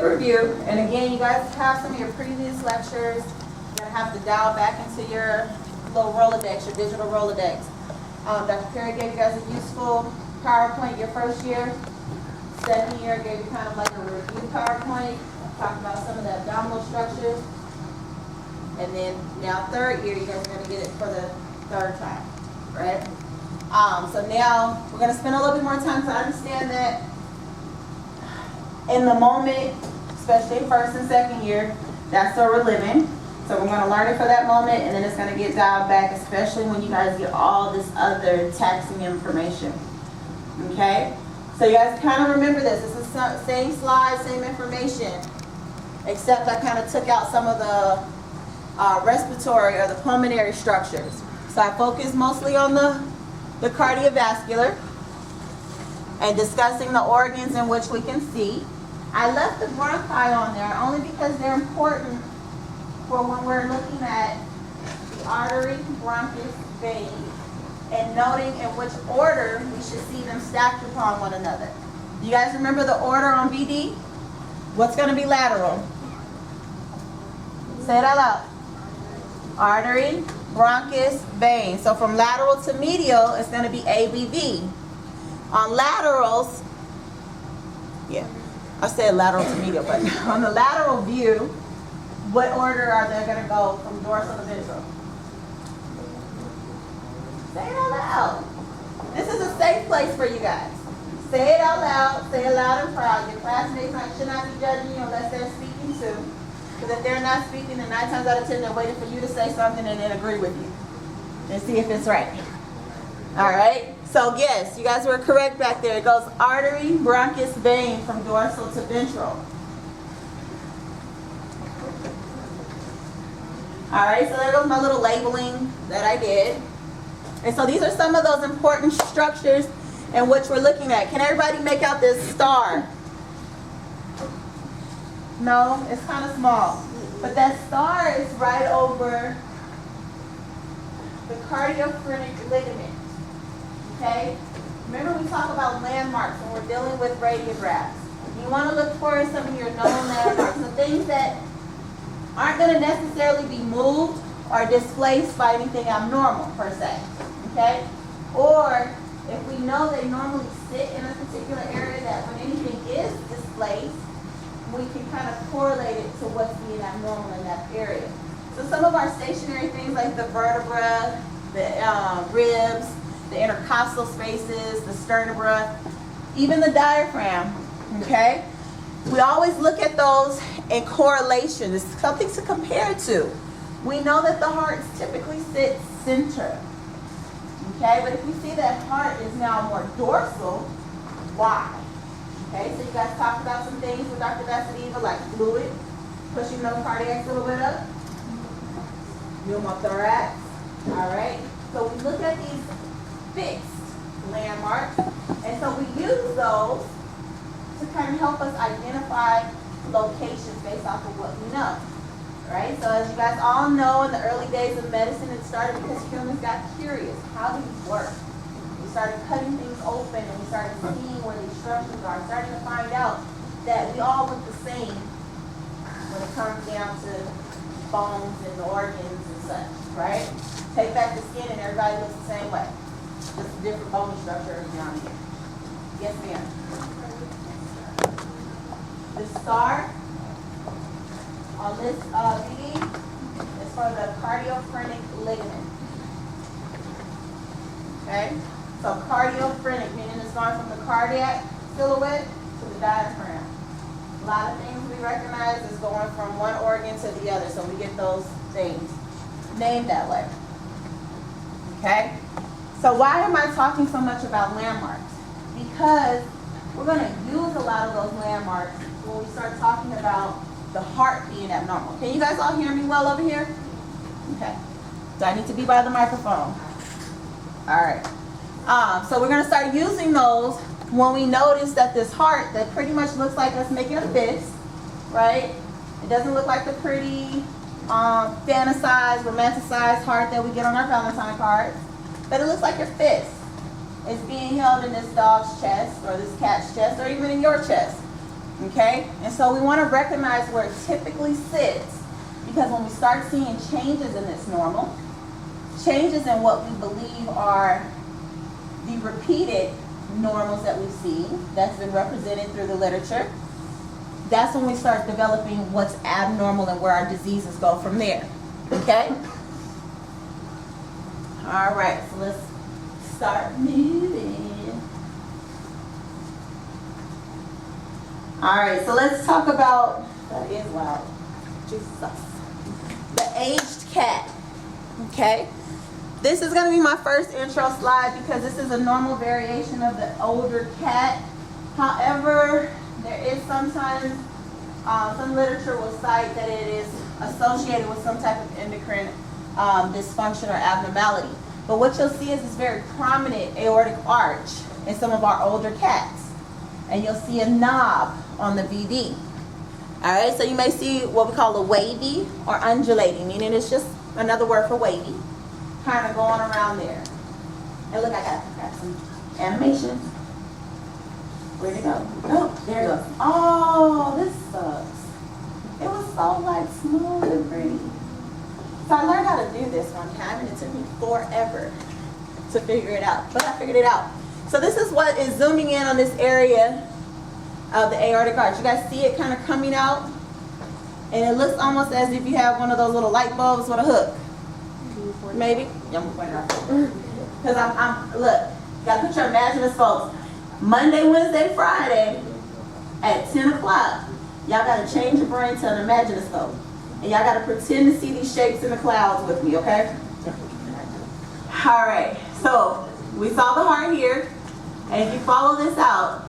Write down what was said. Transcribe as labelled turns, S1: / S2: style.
S1: quick review, and again, you guys have some of your previous lectures. You're going to have to dial back into your little Rolodex, your digital Rolodex. Dr. Perry gave you guys a useful PowerPoint your first year. Second year gave you kind of like a review PowerPoint, talked about some of the abdominal structures. And then now third year, you guys are going to get it for the third time, right? So now we're going to spend a little bit more time to understand that in the moment, especially first and second year, that's where we're living. So we're going to learn it for that moment, and then it's going to get dialed back, especially when you guys get all this other taxing information. Okay? So you guys kind of remember this. This is the same slide, same information, except I kind of took out some of the respiratory or the pulmonary structures. So I focused mostly on the cardiovascular and discussing the organs in which we can see. I left the bronchi on there only because they're important for when we're looking at the artery, bronchus, vein, and noting in which order we should see them stacked upon one another. Do you guys remember the order on BD? What's going to be lateral? Say it out loud. Artery, bronchus, vein. So from lateral to medial, it's going to be ABV. On laterals, yeah, I said lateral to medial, but on the lateral view, what order are they going to go from dorsal to ventral? Say it out loud. This is a safe place for you guys. Say it out loud. Say it loud and proud. Your classmates should not be judging you unless they're speaking too. Because if they're not speaking, then 9 times out of 10, they're waiting for you to say something and then agree with you and see if it's right. All right? So yes, you guys were correct back there. It goes artery, bronchus, vein from dorsal to ventral. All right, so there goes my little labeling that I did. And so these are some of those important structures in which we're looking at. Can everybody make out this star? No, it's kind of small. But that star is right over the cardiophrenic ligament. Okay? Remember we talk about landmarks when we're dealing with radiographs. You want to look for some of your known landmarks, the things that aren't going to necessarily be moved or displaced by anything abnormal per se. Okay? Or if we know they normally sit in a particular area, that when anything is displaced, we can kind of correlate it to what's being abnormal in that area. So some of our stationary things like the vertebra, the ribs, the intercostal spaces, the sternobra, even the diaphragm, okay? We always look at those in correlation. It's something to compare to. We know that the heart typically sits center, okay? But if we see that heart is now more dorsal, why? Okay, so you guys talked about some things with Dr. Vasudeva, like fluid, pushing the cardiac a little bit up, pneumothorax, all right? So we look at these fixed landmarks, and so we use those to kind of help us identify locations based off of what we know, right? So as you guys all know, in the early days of medicine, it started because humans got curious. How do these work? We started cutting things open, and we started seeing where these structures are, starting to find out that we all look the same when it comes down to bones and organs and such, right? Take back the skin and everybody looks the same way. Just a different bone structure down here. Yes, ma'am. The star on this BD is for the cardiophrenic ligament. Okay? So cardiophrenic, meaning it's going from the cardiac silhouette to the diaphragm. A lot of things we recognize is going from one organ to the other, so we get those things named that way. Okay? So why am I talking so much about landmarks? Because we're going to use a lot of those landmarks when we start talking about the heart being abnormal. Can you guys all hear me well over here? Okay. Do I need to be by the microphone? All right. So we're going to start using those when we notice that this heart that pretty much looks like us making a fist, right? It doesn't look like the pretty fantasized, romanticized heart that we get on our Valentine cards, but it looks like your fist. It's being held in this dog's chest or this cat's chest or even in your chest. Okay? And so we want to recognize where it typically sits, because when we start seeing changes in this normal, changes in what we believe are the repeated normals that we see, that's been represented through the literature, that's when we start developing what's abnormal and where our diseases go from there. Okay? All right, so let's start moving. All right, so let's talk about, that is loud, Jesus, the aged cat. Okay? This is going to be my first intro slide because this is a normal variation of the older cat. However, there is sometimes, some literature will cite that it is associated with some type of endocrine dysfunction or abnormality. But what you'll see is this very prominent aortic arch in some of our older cats. And you'll see a knob on the VD. All right, so you may see what we call a wavy or undulating, meaning it's just another word for wavy, kind of going around there. And look, I got some animations. Where'd it go? Oh, there it goes. Oh, this sucks. It was so like smooth and pretty. So I learned how to do this one time, and it took me forever to figure it out, but I figured it out. So this is what is zooming in on this area of the aortic arch. You guys see it kind of coming out? And it looks almost as if you have one of those little light bulbs with a hook. Maybe? Yeah, I'm gonna point it out. Because I'm look, you gotta put your imagination. Monday, Wednesday, Friday at 10 o'clock, y'all gotta change your brain to an imaginoscope. And y'all gotta pretend to see these shapes in the clouds with me, okay? All right, so we saw the heart here. And if you follow this out,